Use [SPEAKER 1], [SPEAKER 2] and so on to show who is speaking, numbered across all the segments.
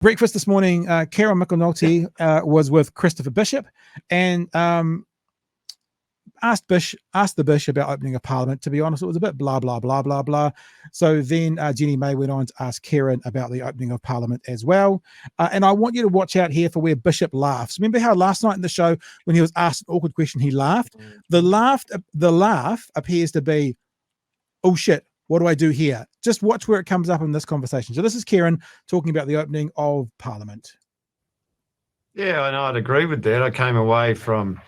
[SPEAKER 1] Breakfast this morning, Kieran McAnulty was with Christopher Bishop and asked the Bish about opening of Parliament. To be honest, it was a bit blah, blah, blah, blah, blah. So then Jenny May went on to ask Kieran about the opening of Parliament as well. And I want you to watch out here for where Bishop laughs. Remember how last night in the show, when he was asked an awkward question, he laughed? The laugh appears to be, oh shit, what do I do here? Just watch where it comes up in this conversation. So this is Kieran talking about the opening of Parliament.
[SPEAKER 2] Yeah, I know, I'd agree with that. I came away from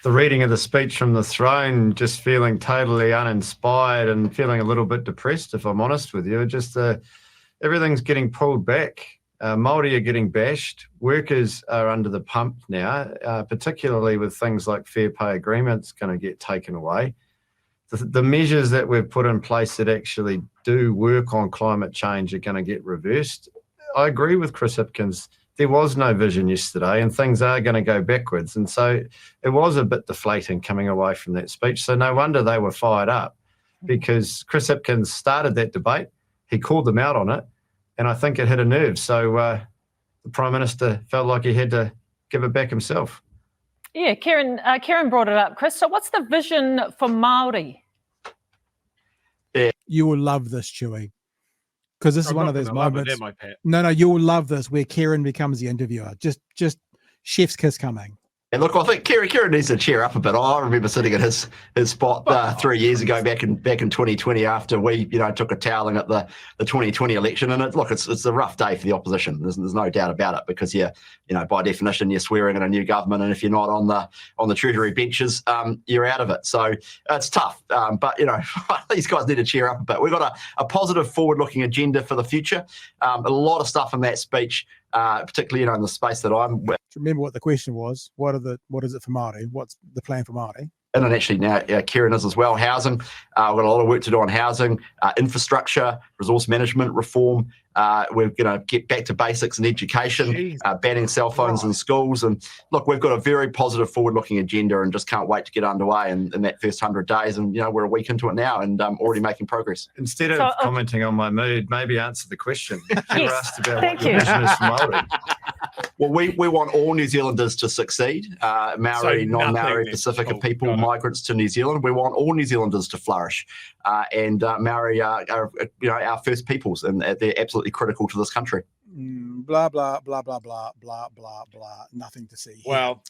[SPEAKER 2] the reading of the speech from the throne just feeling totally uninspired and feeling a little bit depressed, if I'm honest with you. Just everything's getting pulled back. Māori are getting bashed. Workers are under the pump now, particularly with things like fair pay agreements going to get taken away. The measures that we've put in place that actually do work on climate change are going to get reversed. I agree with Chris Hipkins. There was no vision yesterday and things are going to go backwards. And so it was a bit deflating coming away from that speech. So no wonder they were fired up, because Chris Hipkins started that debate. He called them out on it, and I think it hit a nerve. So the Prime Minister felt like he had to give it back himself.
[SPEAKER 3] Yeah, Kieran brought it up, Chris. So what's the vision for Māori?
[SPEAKER 1] Yeah. You will love this, Chewy, because this is one of those moments. No, you will love this where Kieran becomes the interviewer. Just chef's kiss coming.
[SPEAKER 4] And look, I think Kieran needs to cheer up a bit. I remember sitting at his spot 3 years ago, back in 2020, after we took a toweling at the 2020 election. And it's a rough day for the opposition. There's no doubt about it, because by definition you're swearing in a new government, and if you're not on the Treasury benches, you're out of it. So it's tough. But these guys need to cheer up a bit. We've got a positive, forward-looking agenda for the future. A lot of stuff in that speech. Particularly, in the space that I'm with.
[SPEAKER 1] Remember what the question was. What is it for Māori? What's the plan for Māori?
[SPEAKER 4] And actually now Kieran is as well. Housing. We've got a lot of work to do on housing, infrastructure, resource management reform. We're going to get back to basics in education, banning cell phones in schools. And look, we've got a very positive, forward-looking agenda, and just can't wait to get underway in that first 100 days. And we're a week into it now, and already making progress.
[SPEAKER 2] Instead of commenting on my mood, maybe answer the question. You were asked about
[SPEAKER 3] Thank
[SPEAKER 2] what your vision is for Māori.
[SPEAKER 4] Well, we want all New Zealanders to succeid. Maori, non-Maori, Pacifica people, migrants to New Zealand. We want all New Zealanders to flourish. And Maori are our first peoples, and they're absolutely critical to this country.
[SPEAKER 1] Blah, blah, blah, blah, blah, blah, blah, blah. Nothing to see here.
[SPEAKER 5] Well,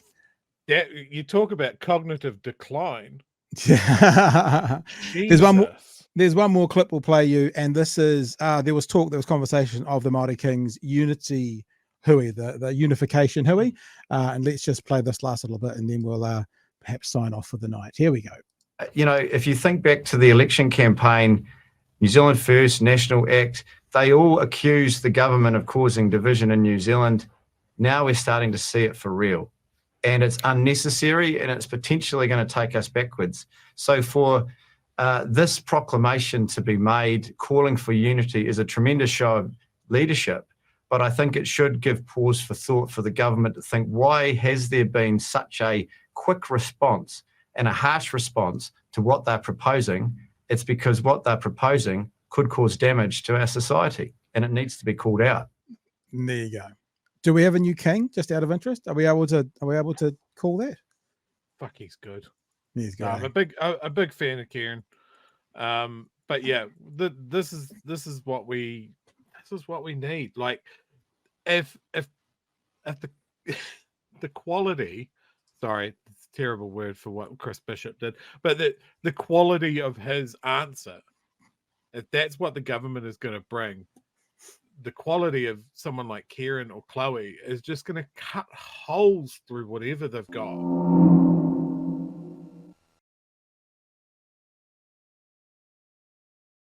[SPEAKER 5] you talk about cognitive decline.
[SPEAKER 1] There's one more clip we'll play you, and this is there was conversation of the Māori Kings unity hui, the unification hui, and let's just play this last little bit, and then we'll perhaps sign off for the night. Here we go.
[SPEAKER 2] If you think back to the election campaign, New Zealand First, National Act, they all accused the government of causing division in New Zealand. Now we're starting to see it for real, and it's unnecessary, and it's potentially going to take us backwards. So for this proclamation to be made, calling for unity, is a tremendous show of leadership. But I think it should give pause for thought for the government to think, why has there been such a quick response and a harsh response to what they're proposing? It's because what they're proposing could cause damage to our society, and it needs to be called out.
[SPEAKER 1] There you go. Do we have a new king, just out of interest? Are we able to call that?
[SPEAKER 5] Fuck, he's good.
[SPEAKER 1] He's good.
[SPEAKER 5] I'm a big fan of Kieran. But yeah, this is what we need. Like, if the quality, sorry, it's a terrible word for what Chris Bishop did, but the quality of his answer, if that's what the government is going to bring, the quality of someone like Kieran or Chloe is just going to cut holes through whatever they've got.